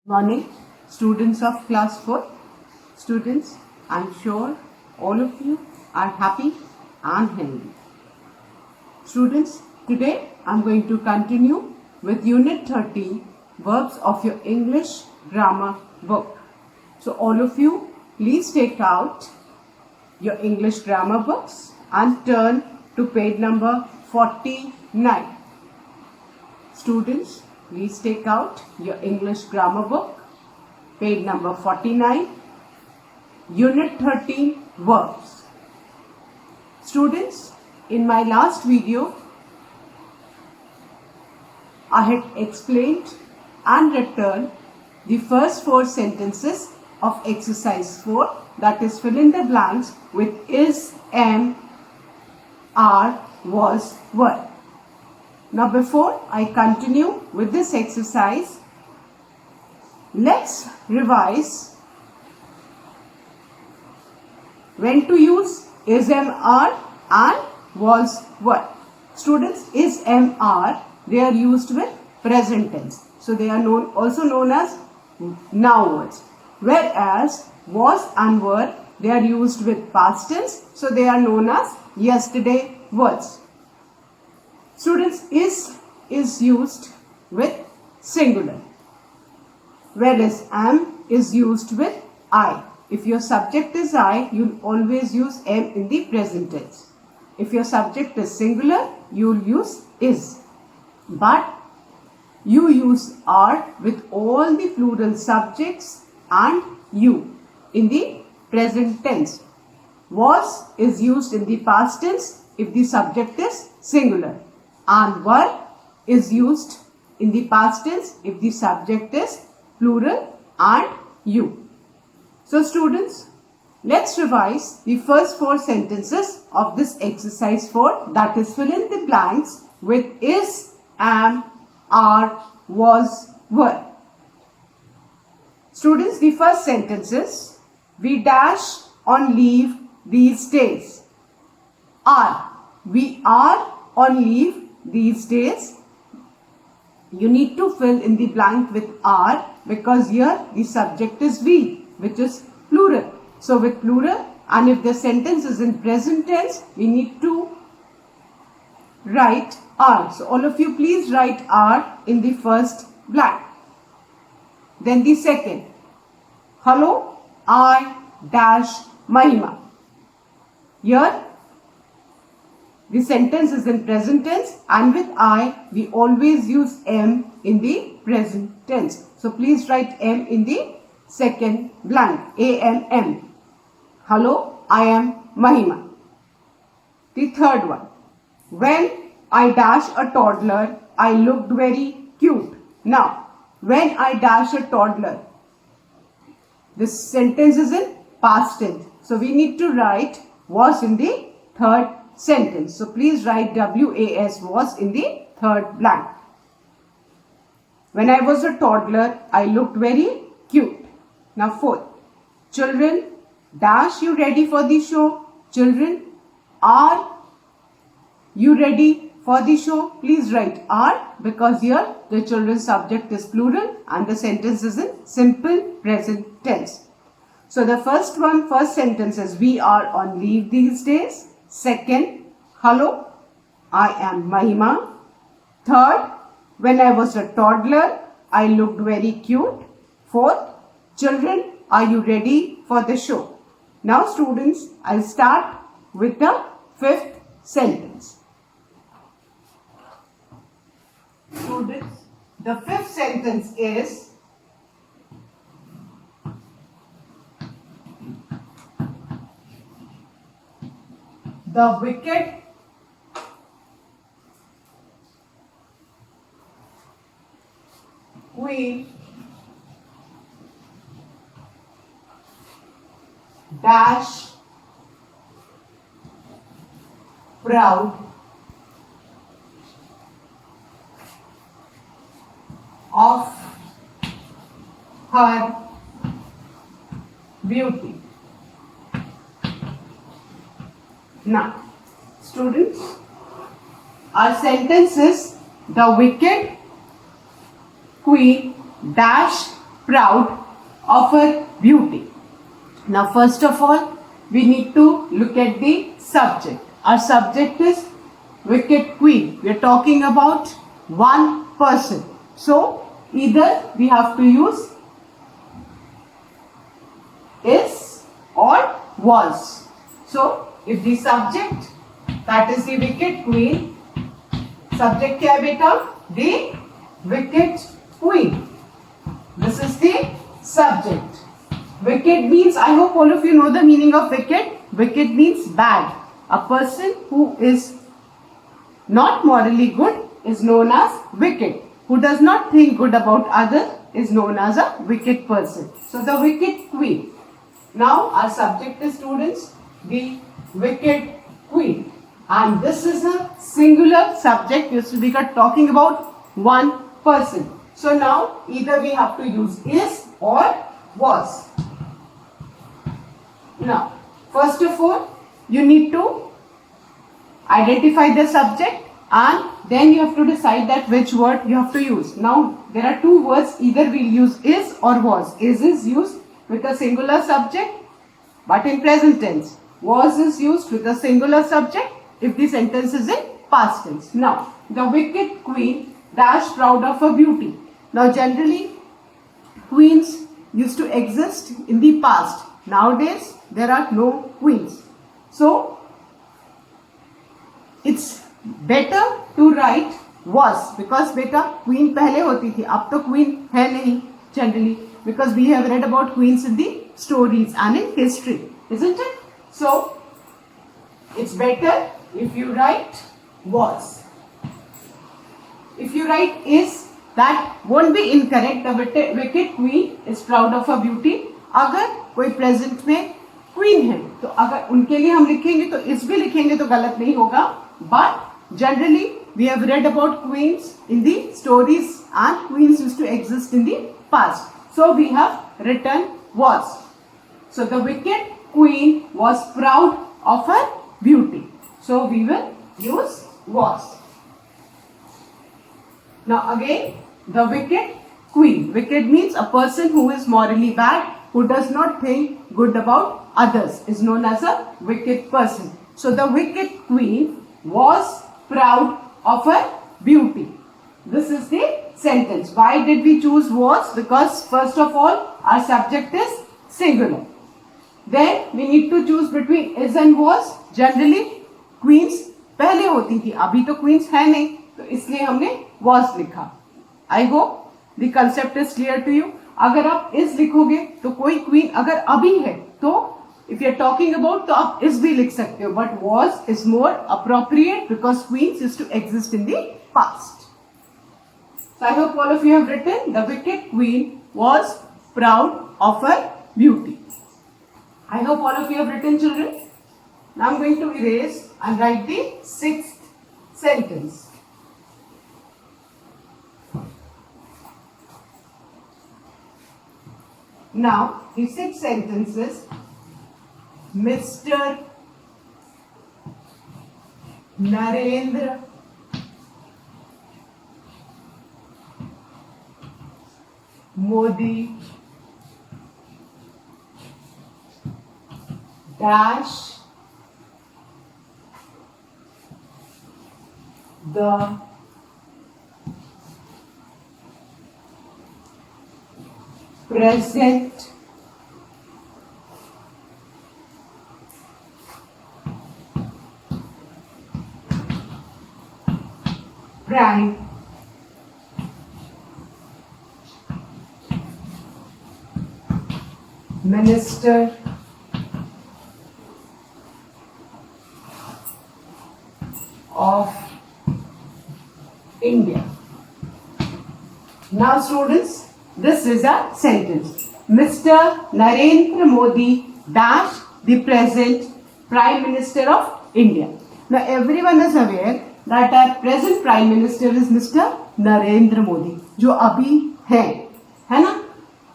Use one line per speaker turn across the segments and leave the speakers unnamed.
Morning, students of class 4. Students, I'm sure all of you are happy and healthy. Students, today I'm going to continue with Unit 30, Verbs of your English Grammar book. So all of you, please take out your English grammar books and turn to page number 49. Students, please take out your English grammar book, page number 49, Unit 13, Verbs. Students, in my last video, I had explained and written the first 4 sentences of exercise 4, that is fill in the blanks with is, am, are, was, were. Now before I continue with this exercise, let's revise when to use is, am, are and was, were. Students, is, am, are, they are used with present tense. So they are also known as now words. Whereas was and were, they are used with past tense. So they are known as yesterday words. Students, is used with singular, whereas am is used with I. If your subject is I, you'll always use am in the present tense. If your subject is singular, you'll use is. But you use are with all the plural subjects and you in the present tense. Was is used in the past tense if the subject is singular. And were is used in the past tense if the subject is plural and you. So students, let's revise the first 4 sentences of this exercise 4, that is fill in the blanks with is, am, are, was, were. Students, the first sentence is we dash on leave these days. Are. We are on leave these days. You need to fill in the blank with are because here the subject is we, which is plural. So with plural, and if the sentence is in present tense, we need to write are. So all of you please write are in the first blank. Then the second, hello, I dash Mahima. Here the sentence is in present tense and with I, we always use am in the present tense. So please write am in the second blank, A-M-M. Hello, I am Mahima. The third one, when I dash a toddler, I looked very cute. Now, when I dash a toddler, this sentence is in past tense. So we need to write was in the third sentence. So please write was was in the third blank. When I was a toddler, I looked very cute. Now fourth, children, dash you ready for the show? Children, are you ready for the show? Please write are because here the children's subject is plural and the sentence is in simple present tense. So the first sentence is we are on leave these days. Second, hello, I am Mahima. Third, when I was a toddler, I looked very cute. Fourth, children, are you ready for the show? Now students, I'll start with the 5th sentence. Students, the 5th sentence is the wicked queen dash proud of her beauty. Now, students, our sentence is the wicked queen dash proud of her beauty. Now, first of all, we need to look at the subject. Our subject is wicked queen. We are talking about one person. So, either we have to use is or was. So, if the subject, that is the wicked queen, subject क्या है बेटा? The wicked queen. This is the subject. Wicked means, I hope all of you know the meaning of wicked. Wicked means bad. A person who is not morally good is known as wicked. Who does not think good about others is known as a wicked person. So the wicked queen. Now our subject is, students, the wicked queen. And this is a singular subject. We are talking about one person. So now either we have to use is or was. Now, first of all, you need to identify the subject and then you have to decide that which word you have to use. Now, there are two words, either we'll use is or was. Is used with a singular subject but in present tense. Was is used with a singular subject if the sentence is in past tense. Now, the wicked queen dash proud of her beauty. Now, generally, queens used to exist in the past. Nowadays, there are no queens. So, it's better to write was because beta queen पहले होती थी, अब तो queen है नहीं generally because we have read about queens in the stories and in history, isn't it? So, it's better if you write was. If you write is, that won't be incorrect. The wicked queen is proud of her beauty. अगर कोई present में queen है तो अगर उनके लिए हम लिखेंगे तो इस भी लिखेंगे तो गलत नहीं होगा. But generally we have read about queens in the stories and queens used to exist in the past. So we have written was. So the wicked queen was proud of her beauty. So we will use was. Now again, the wicked queen. Wicked means a person who is morally bad, who does not think good about others, is known as a wicked person. So the wicked queen was proud of her beauty. This is the sentence. Why did we choose was? Because first of all, our subject is singular. Then we need to choose between is and was. Generally, queens पहले होती थी, अभी तो queens है नहीं, तो इसलिए हमने was लिखा. I hope the concept is clear to you. अगर आप is लिखोगे तो कोई queen अगर अभी है तो if you are talking about तो आप is भी लिख सकते हो. But was is more appropriate because queens used to exist in the past. So I hope all of you have written the wicked queen was proud of her beauty. I hope all of you have written, children. Now I am going to erase and write the sixth sentence. Now, the sixth sentence is Mr. Narendra Modi dash the present Prime Minister of India. Now students, this is a sentence. Mr. Narendra Modi dash the present Prime Minister of India. Now everyone is aware that our present Prime Minister is Mr. Narendra Modi, जो अभी है ना.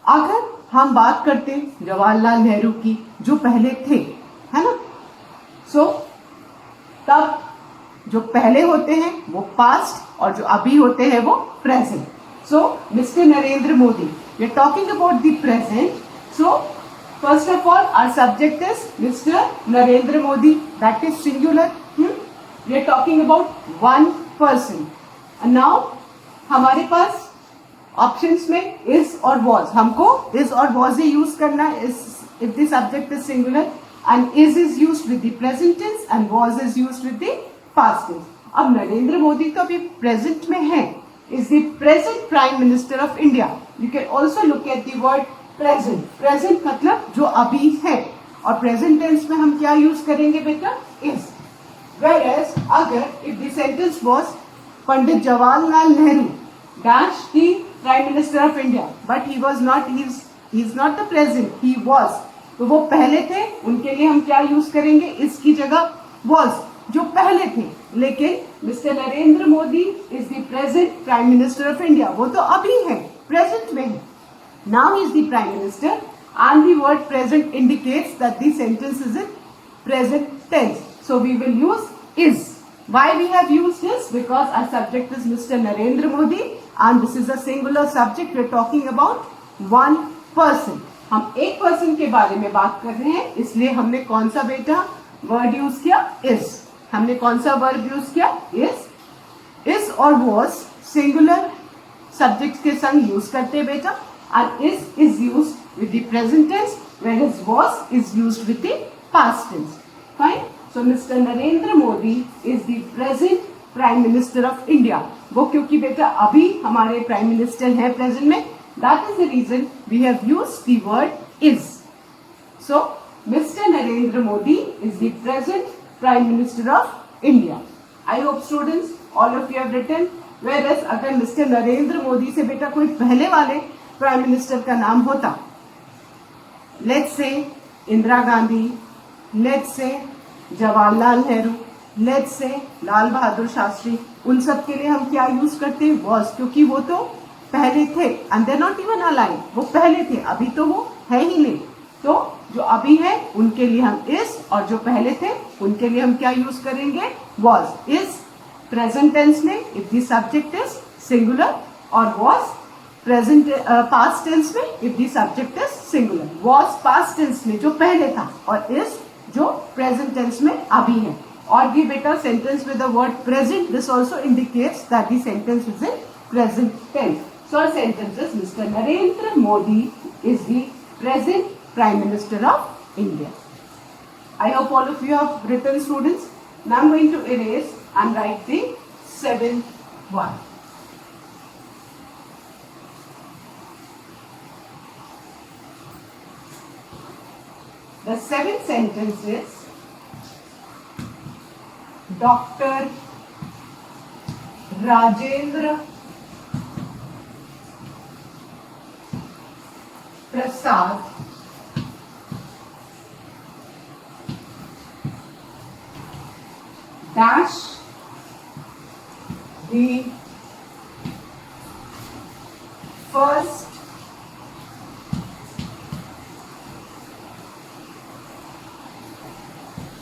अगर हम बात करते जवाहरलाल नेहरू की जो पहले थे, है ना, सो तब जो पहले होते हैं वो पास्ट और जो अभी होते हैं वो present. So mister Narendra Modi We are talking about the present. So first of all, our subject is Mr. Narendra Modi. That is singular. We are talking about one person. And now हमारे पास options में is और was. हमको is और was he use करना है if the subject is singular, and is used with the present tense and was is used with the past tense. अब नरेंद्र मोदी तो अभी प्रेजेंट में है, is the present prime minister of India. You can also look at the word present. present मतलब जो अभी है, और present tense में हम क्या यूज करेंगे बेटा? is. Whereas अगर if the sentence was Pandit Jawaharlal Nehru dash the prime minister of India, but he was not, he is not the present, he was, तो वो पहले थे, उनके लिए हम क्या यूज करेंगे? इसकी जगह was, जो पहले थे. लेकिन mister Narendra Modi is the present prime minister of India, वो तो अभी है, प्रेजेंट में है. Now is the prime minister and the word present indicates that the sentence is in present tense. So we will use is. Why we have used is because our subject is Mr. Narendra Modi and this is a singular subject. We are talking about one person. हम एक person के बारे में बात कर रहे हैं, इसलिए हमने कौन सा बेटा वर्ड यूज किया? is. हमने कौन सा वर्ब यूज किया? is और was सिंगुलर सब्जेक्ट के संग यूज करते बेटा, and is used with the present tense, whereas was is used with the past tense. Fine. So Mr. Narendra Modi is the present Prime Minister of India. वो क्योंकि बेटा अभी हमारे prime minister हैं प्रेजेंट में, that is the reason we have used the word is. So Mr. Narendra Modi is the present Prime Minister of India. I hope students all of you have written. Whereas अगर Mr. Narendra Modi से बेटा कोई पहले वाले prime minister का नाम होता, let's say Indira Gandhi, let's say Jawaharlal Nehru, let's say Lal Bahadur Shastri, उन सब के लिए हम क्या यूज करते हैं? वॉज, क्योंकि वो तो पहले थे and they not even alive, वो पहले थे, अभी तो वो है ही नहीं. तो जो अभी है उनके लिए हम इज, और जो पहले थे उनके लिए हम क्या यूज करेंगे? वॉज. इज प्रेजेंट टेंस में if the subject is singular, और वॉज प्रेजेंट पास्ट टेंस में if the subject is singular. Was past tense में जो पहले था, और इज जो प्रेजेंट टेंस में अभी है. और ये बेटा sentence with the word present, this also indicates that the sentence is in present tense. So our sentence is mister Narendra Modi is the present prime minister of India. I hope all of you have written, students. Now I'm going to erase and write the seventh one. The seventh sentence is Dr. Rajendra Prasad dash the first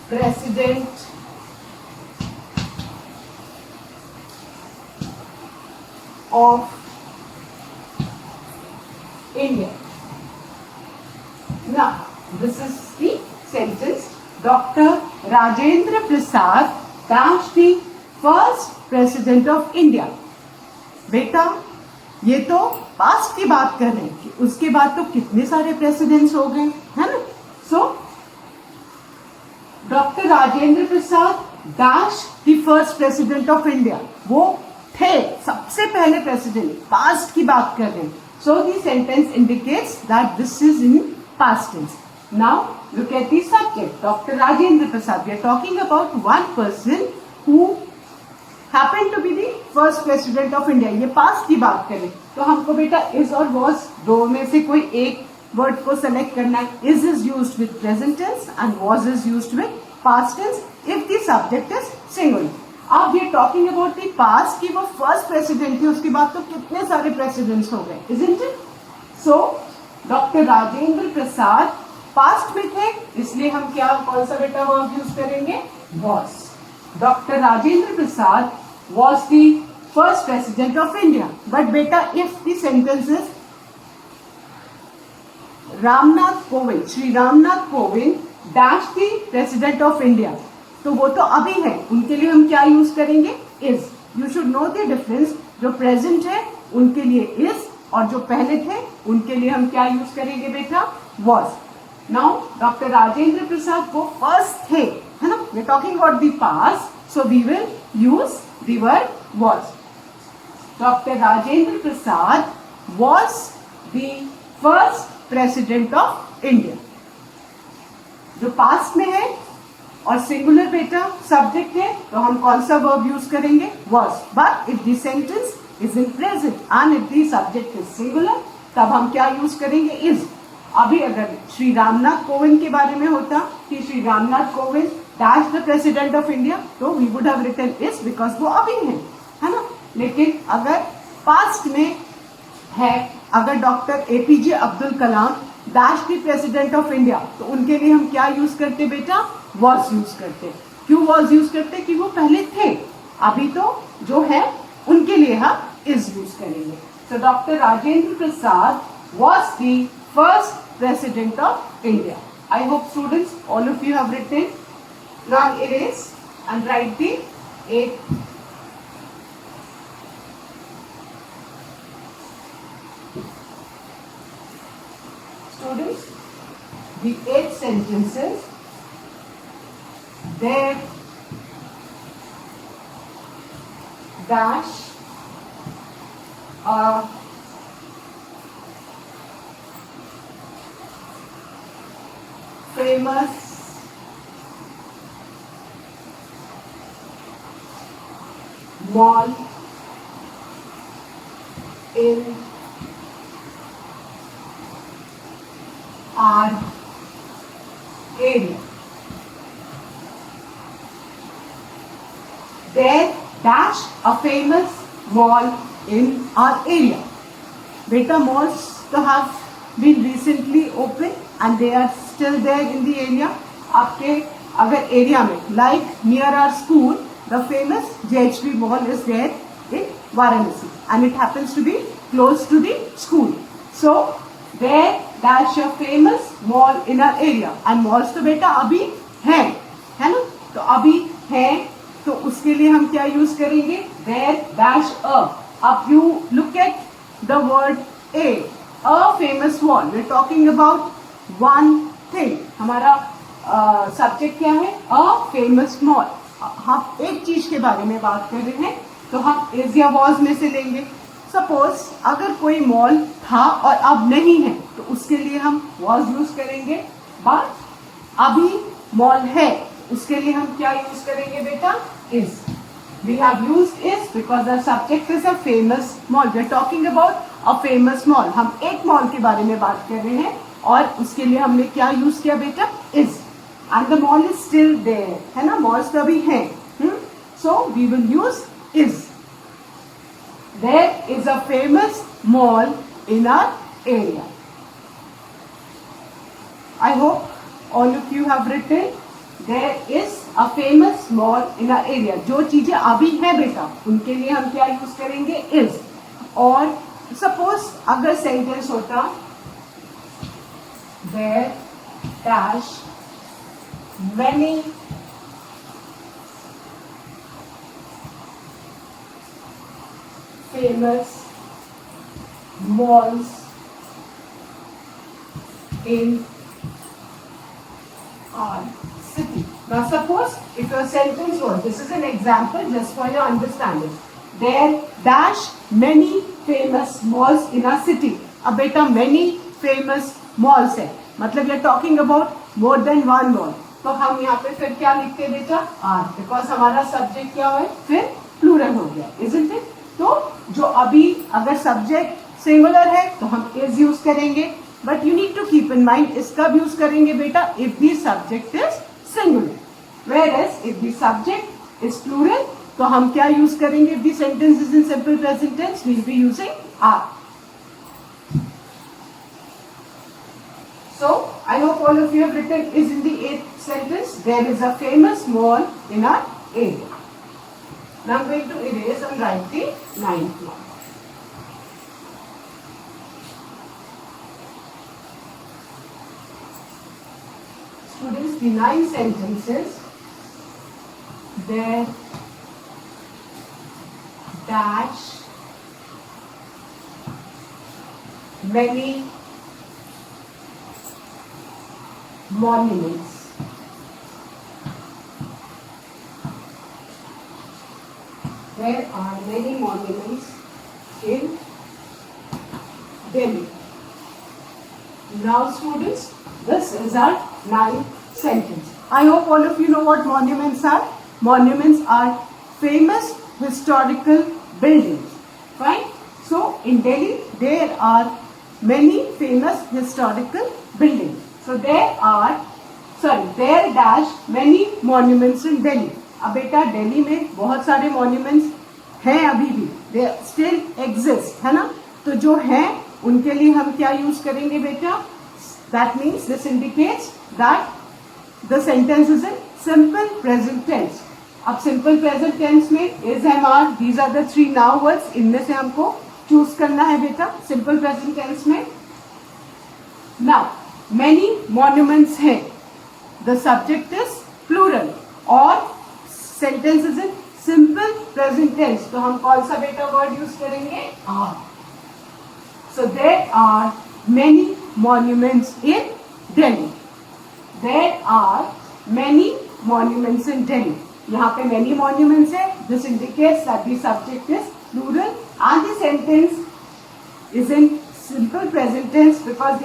president of India. Now, this is the sentence. Dr. Rajendra Prasad dash the first president of India. बेटा ये तो past की बात कर रहे हैं कि उसके बाद तो कितने सारे प्रेसिडेंट्स हो गए, है ना? So doctor Rajendra Prasad dash the first president of India, वो थे सबसे पहले प्रेसिडेंट, पास्ट की बात कर रहे हैं. So the sentence indicates that this is in past tense. Now look at the subject, doctor Rajendra Prasad. We are talking about one person who happened to be the first president of India. ये past की बात करें तो हमको बेटा is और was दो में से कोई एक वर्ड को सेलेक्ट करना है. Is used with present tense and was is used with past tense if the subject is singular. अब ये टॉकिंग अबाउट द पास्ट की वो फर्स्ट प्रेसिडेंट थी, उसके बाद तो कितने सारे प्रेसिडेंट्स हो गए, isn't it? So doctor Rajendra Prasad past में थे, इसलिए हम क्या कौन सा बेटा वर्ब यूज करेंगे? Was. Doctor Rajendra Prasad was the first president of India. But beta, if the sentence is Ramnath Kovind, Shri Ramnath Kovind dash the president of India, तो वो तो अभी है, उनके लिए हम क्या यूज करेंगे? Is. You should know the difference. जो प्रेजेंट है उनके लिए इज, और जो पहले थे उनके लिए हम क्या यूज करेंगे बेटा? Was. Now doctor Rajendra Prasad वो फर्स्ट थे, है ना? We are talking about the past, so we will use the word was. Doctor Rajendra Prasad was the first president of India. जो पास्ट में है और सिंगुलर बेटा सब्जेक्ट है, तो हम कौन सा वर्ब यूज करेंगे? Was. But if the sentence is in present and if the subject is singular, तब हम क्या यूज करेंगे? इज. अभी अगर श्री रामनाथ कोविंद के बारे में होता कि Shri Ramnath Kovind dash the president of India, तो we would have written is, because वो अभी है ना? लेकिन अगर पास्ट में है, अगर doctor APJ Abdul Kalam dash the president of India, तो उनके लिए हम क्या यूज करते बेटा? वॉज यूज करते. क्यों वॉज यूज करते? कि वो पहले थे, अभी तो जो है उनके लिए हम इज यूज करेंगे. So Dr. Rajendra Prasad was the first president of India. I hope students, all of you have written. Now erase and write the 8. Students, the 8 sentences. There dash a famous mall in our area. There dash a famous mall in our area. Beta malls have been recently opened and they are still there in the area. आपके अगर area में, like near our school, the famous JHP mall is there in Varanasi and it happens to be close to the school. So there dash a famous mall in our area. And malls तो बेटा अभी है ना? तो अभी है, तो उसके लिए हम क्या यूज करेंगे? There dash a. Up you look at the word a famous mall. We're talking about one thing. हमारा सब्जेक्ट क्या है? A famous mall. हम एक चीज के बारे में बात कर रहे हैं, तो हम is या was में से लेंगे. सपोज अगर कोई मॉल था और अब नहीं है, तो उसके लिए हम was यूज करेंगे. बट अभी मॉल है, उसके लिए हम क्या यूज करेंगे बेटा? is. We have used is because the subject is a famous mall. We are talking about a famous mall. हम एक मॉल के बारे में बात कर रहे हैं और उसके लिए हमने क्या यूज किया बेटा? is. And the mall is still there. है ना? malls तो अभी हैं. So we will use is. There is a famous mall in our area. I hope all of you have written. There is a famous mall in our area. जो चीजें अभी है बेटा, उनके लिए हम क्या यूज करेंगे? is. और सपोज अगर सेंटेंस होता there dash many famous malls in our city. Now suppose if your sentence was, this is an example just for your understanding, there dash many famous malls in our city. अब बेटा many famous malls है, मतलब you're talking about more than one mall. तो हम यहाँ पे फिर क्या लिखते बेटा? are, because हमारा सब्जेक्ट क्या है? फिर प्लूरल हो गया, isn't it? तो जो अभी अगर सब्जेक्ट सिंगुलर है तो हम is यूज करेंगे, but you need to keep in mind is कब यूज करेंगे बेटा? If the subject is singular. Whereas if the subject is plural, तो हम क्या यूज करेंगे? If the sentence is in simple present tense, we'll be using are. So I hope all of you have written is in the 8th sentence. There is a famous mall in our area. Now I'm going to erase and write the 9th one. Students, the 9 sentences, there dash many monuments. There are many monuments in Delhi. Now students, this is our 9th sentence. I hope all of you know what monuments are. Monuments are famous historical buildings. Right? So in Delhi there are many famous historical buildings. So there dash many monuments in Delhi. अब बेटा दिल्ली में बहुत सारे monuments हैं अभी भी, they still exist, है ना. तो जो हैं उनके लिए हम क्या यूज करेंगे बेटा? That means this indicates that the sentence is in simple present tense. अब सिंपल प्रेजेंट टेंस में is, am, are, these are the 3 noun words. इनमें से हमको चूज करना है बेटा सिंपल प्रेजेंट टेंस में. नाउ मेनी मॉन्यूमेंट्स है, द सब्जेक्ट इज प्लूरल और sentence is in simple present tense. तो हम कौन सा बेटा वर्ड यूज करेंगे? Are. So there are many monuments in Delhi. There are many monuments in Delhi. यहाँ पे मेनी मॉन्यूमेंट्स है. This indicates that the subject is plural and the sentence is in simple present tense because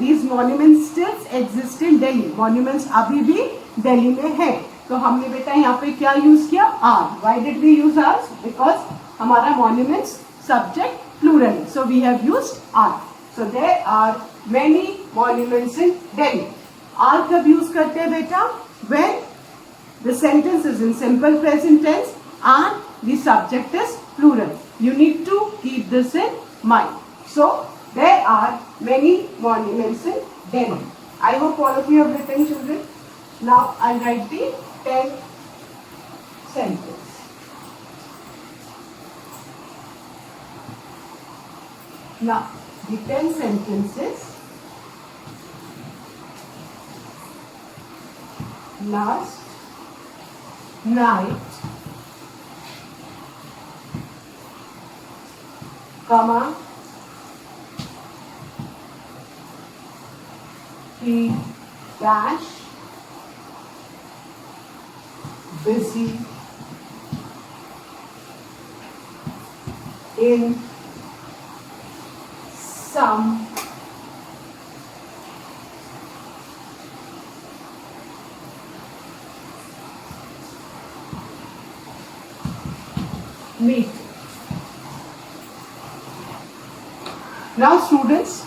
these monuments still exist in Delhi. Monuments अभी भी दिल्ली में है. तो हमने बेटा यहाँ पे क्या यूज किया? Are. Why did we use R? Because हमारा monuments subject plural. So we have used R. So there are many monuments in Delhi. R कब यूज करते हैं बेटा? When the sentence is in simple present tense and the subject is plural. You need to keep this in mind. So there are many monuments in Delhi. I hope all of you have written, children. Now I'll write the 10th sentence. Now the 10 sentences. Last night, comma, he dash busy in some meeting. Now students,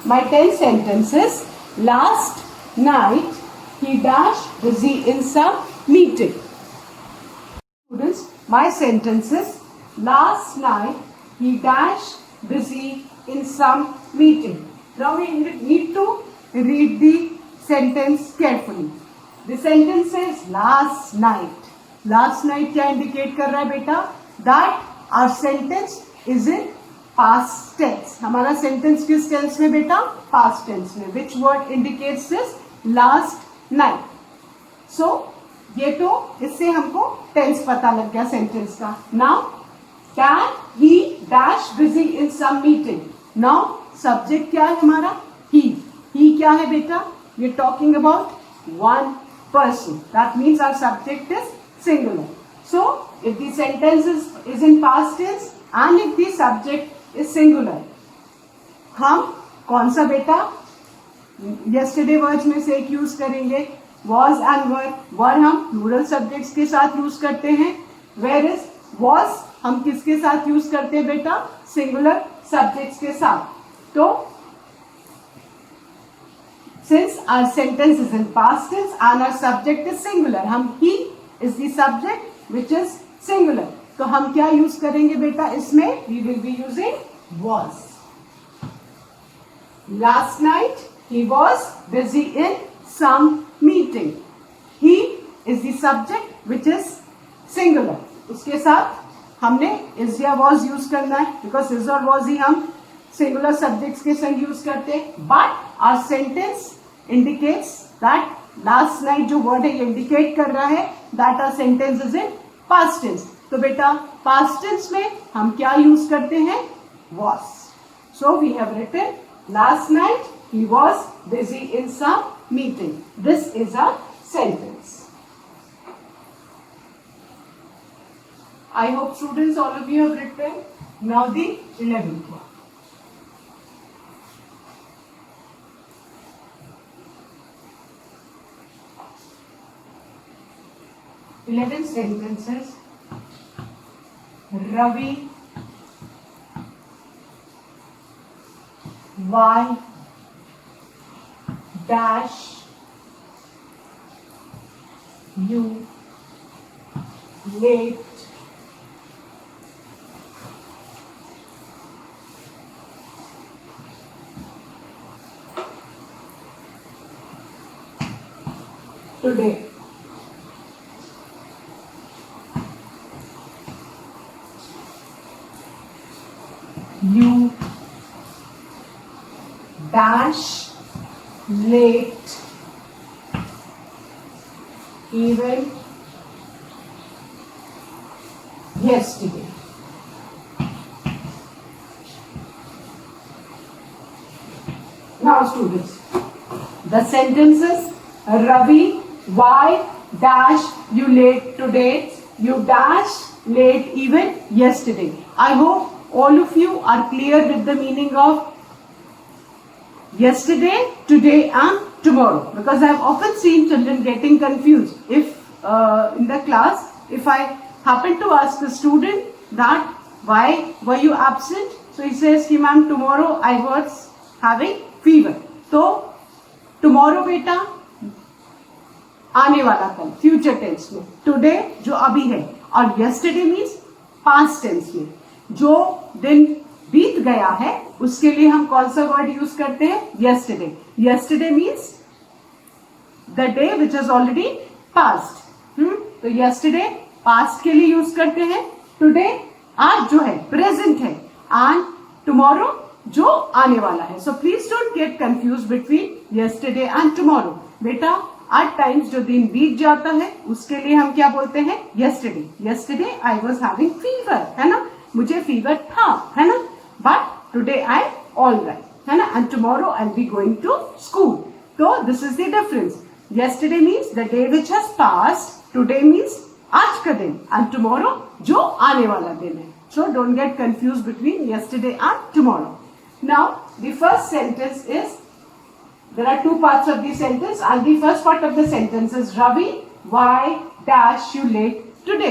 my 10 sentences. Last night he dashed busy in some meeting. Students, my sentences. Last night he dashed busy in some meeting. Now we need to read the sentence carefully. The sentence says last night. Last night क्या indicate कर रहा है बेटा? That our sentence is in past tense. हमारा sentence किस tense में बेटा? Past tense में. Which word indicates this? Last night. So ये तो इससे हमको tense पता लग गया sentence का. Now can he dash busy in some meeting? Now subject क्या है हमारा? He. He क्या है बेटा? We're talking about one person. That means our subject is singular. So if the sentence is in past tense and if the subject is singular, हम कौन सा बेटा yesterday words में से एक यूज करेंगे? was and were. were हम plural subjects के साथ यूज करते हैं, whereas was हम किसके साथ यूज करते हैं बेटा? singular subjects के साथ. तो since our sentence is in past tense and our subject is singular, हम he is the subject which is singular. तो हम क्या यूज करेंगे बेटा इसमें? We will be using was. Last night he was busy in some meeting. He is the subject which is singular. उसके साथ हमने is या was यूज करना है because is और was ही हम singular subjects के संग यूज करते हैं. But our sentence indicates that last night जो वर्ड है ये इंडिकेट कर रहा है that a sentence is in past tense. तो बेटा पास्ट टेंस में हम क्या यूज करते हैं? was. So we have written last night he was busy in some meeting. This is a sentence. I hope students all of you have written. Now the 11th one. 11 sentences. Ravi why dash you late today? You dash late even yesterday. Now students, the sentences Ravi, why dash you late today, you dash late even yesterday. I hope all of you are clear with the meaning of yesterday, today and tomorrow, because I have often seen children getting confused. If in the class, if I happen to ask a student that why were you absent, so he says कि ma'am tomorrow I was having fever. तो tomorrow बेटा आने वाला कल, future tense में, today जो अभी है, और yesterday मीन्स पास्ट टेंस में, जो दिन बीत गया है उसके लिए हम कौन सा वर्ड यूज करते हैं? yesterday. yesterday means the day which is already past. तो yesterday पास्ट के लिए यूज करते हैं. टुडे आज जो है प्रेजेंट है, एंड टुमारो जो आने वाला है. So please don't get confuse between yesterday and tomorrow. बेटा एट टाइम्स जो दिन बीत जाता है उसके लिए हम क्या बोलते हैं? yesterday. yesterday I was having fever, है ना, मुझे फीवर था, है ना, but today I all right, है ना, and tomorrow I be going to school. तो this is the difference. yesterday means the day which has passed, today means आज का दिन, एंड टुमारो जो आने वाला दिन है. So don't get confuse between yesterday and tomorrow. Now the first sentence is, there are two parts of the sentence, and the first part of the sentence is Ravi, why dash you late today?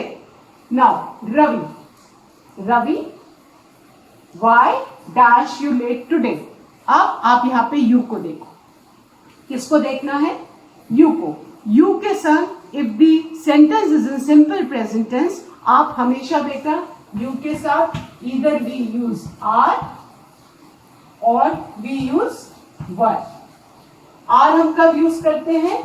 Now Ravi, why dash you late today? अब आप यहाँ पे you को देखो. किसको देखना है? you को. you के साथ if the sentence is in simple present tense, आप हमेशा बेटा you के साथ either we use are or we use were. Are हम कब यूज करते हैं?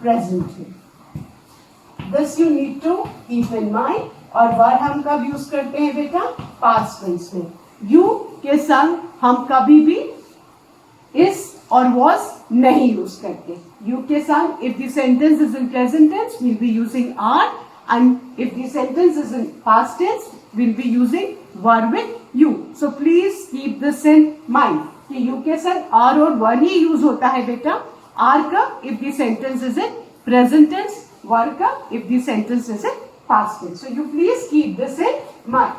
प्रेजेंट में. This you need to keep in mind. और वर हम कब यूज करते हैं बेटा? पास्ट टेंस में. यू के संग हम कभी भी इस और वॉज नहीं यूज करते. यू के संग if the sentence is in present tense will be using are, and if the sentence is in past tense will be using were with you. So please keep this in mind कि you के साथ are और वर ही use होता है बेटा. Are का if the sentence is in present tense, were का if the sentence is in past tense. So you please keep this in mind.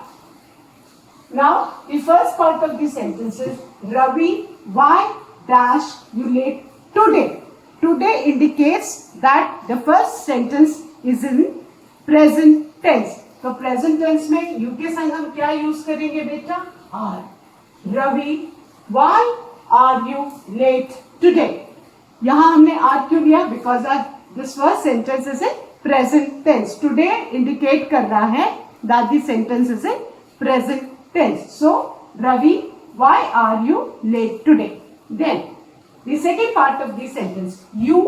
Now the first part of the sentence is Ravi why dash you late today. Today indicates that the first sentence is in present tense. तो present tense में you के संग हम क्या use करेंगे बेटा? Are. Ravi why are you late today? यहां हमने आर क्यों लिया? Because this first sentence is in present tense. Today indicate कर रहा है that the sentence is in present tense. So Ravi why are you late today? Then the second part of the sentence, you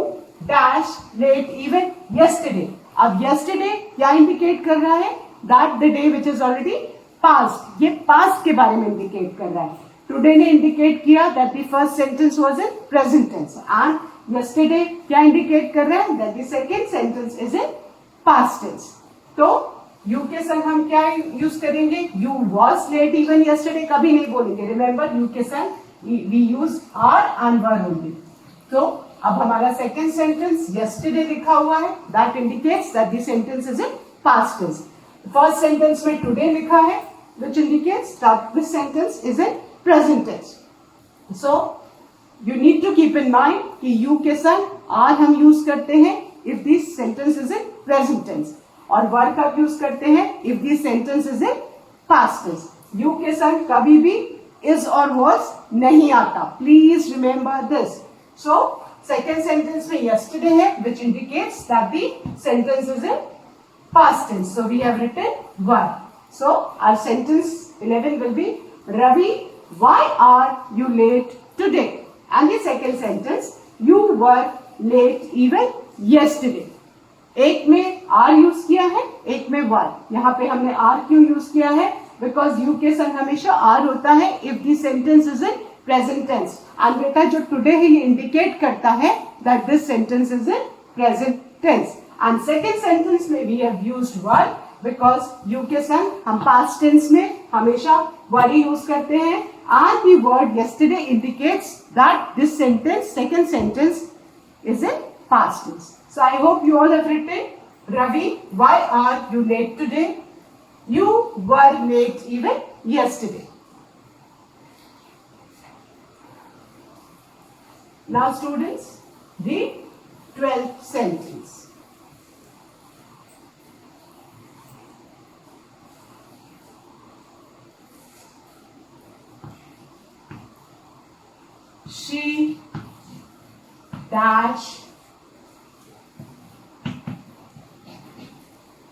dash late even yesterday. अब yesterday क्या indicate कर रहा है? That the day which is already past. ये past के बारे में indicate कर रहा है. टुडे ने इंडिकेट किया that the first sentence was in present tense and yesterday क्या इंडिकेट कर रहा है that the second sentence is in past tense. तो यू के संग हम क्या यूज करेंगे, you was late even yesterday कभी नहीं बोलेंगे. रिमेंबर यू के संग we use are and were only. तो अब हमारा सेकेंड सेंटेंस यस्टरडे लिखा हुआ है, that indicates that the sentence is in past tense. First sentence में टुडे लिखा है which indicates that this sentence is in present tense. So you need to keep in mind कि you के संग are हम use करते हैं if this sentence is in present tense और were कब use करते हैं if this sentence is in past tense. you के संग कभी भी is और was नहीं आता. Please remember this. So second sentence में yesterday है which indicates that the sentence is in past tense. So we have written were. So our sentence 11 will be Ravi, why are you late today? And the second sentence, you were late even yesterday. एक में are use किया है, एक में were. यहाँ पे हमने are क्यों यूज किया है? Because you के संग हमेशा are होता है if the sentence is in present tense. And बेटा जो today है ये indicate करता है that this sentence is in present tense. And second sentence में we have used were. Because you के संग हम पास्ट टेंस में हमेशा वर यूज करते हैं and the word yesterday indicates that this sentence second sentence is in past tense. So I hope you all have written Ravi why are you late today, you were late even yesterday. Now students the 12th sentence. She dash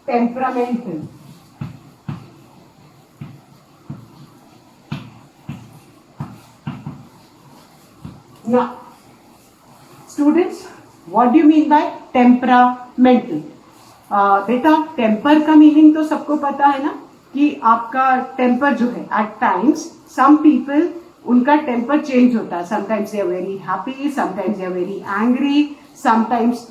temperamental. Now, students, what do you mean by temperamental? बेटा temper का meaning तो सबको पता है ना कि आपका temper जो है एट टाइम्स सम पीपल उनका टेम्पर चेंज होता है. Sometimes they are very happy, sometimes they are very angry, sometimes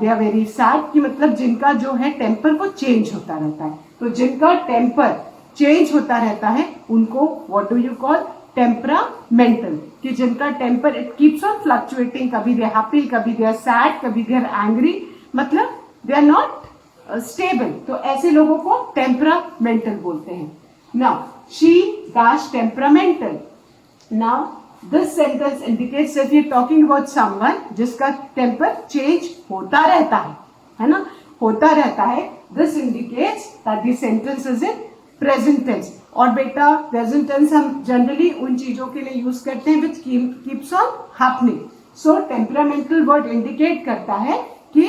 they are very sad. कि मतलब जिनका जो है टेम्पर वो चेंज होता रहता है. तो जिनका टेम्पर चेंज होता रहता है उनको what do you call temperamental. कि जिनका temper it keeps on fluctuating, कभी दे आर हैप्पी, कभी दे आर सैड, कभी दे आर एंग्री, मतलब दे आर नॉट स्टेबल. तो ऐसे लोगों को टेम्परामेंटल बोलते हैं. Now she dash temperamental. Now this sentence indicates that we are talking about someone जिसका टेम्पर चेंज होता रहता है ना, होता रहता है. This indicates that the sentence is in present tense. और बेटा present tense हम जनरली उन चीजों के लिए यूज करते हैं which keeps on happening. So temperamental word indicate करता है कि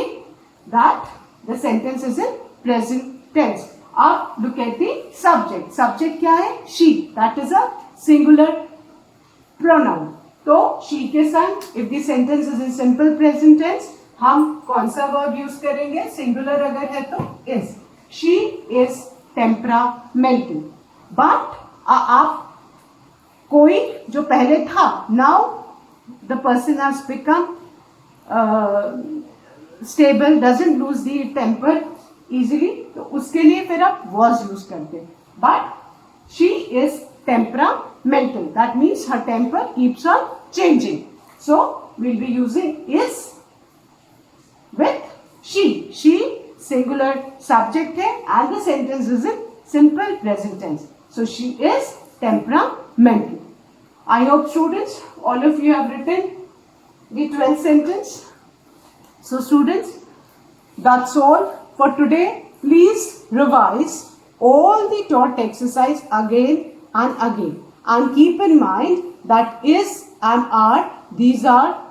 that the sentence is in present tense. अब look at the subject. Subject क्या है? She. That is a singular pronoun. तो she के संग if the sentence is in simple present tense हम कौन सा verb यूज करेंगे? Singular अगर है तो is. She is temperamental. But आप कोई जो पहले था now the person has become stable, doesn't lose the temper easily, तो उसके लिए फिर आप was यूज करते हैं. But she is temperamental. That means her temper keeps on changing. So we'll be using is with she. She singular subject है and the sentence is in simple present tense. So she is temperamental. I hope students, all of you have written the 12th sentence. So students, that's all for today. Please revise all the taught exercise again and again. And keep in mind that is and are, these are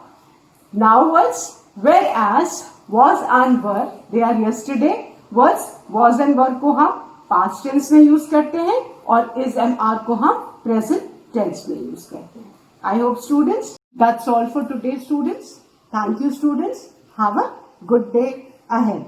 now words, whereas was and were, they are yesterday. was and were को हम past tense में use करते हैं और is and are को हम present tense में use करते हैं. I hope students, that's all for today students. Thank you students. Have a good day ahead.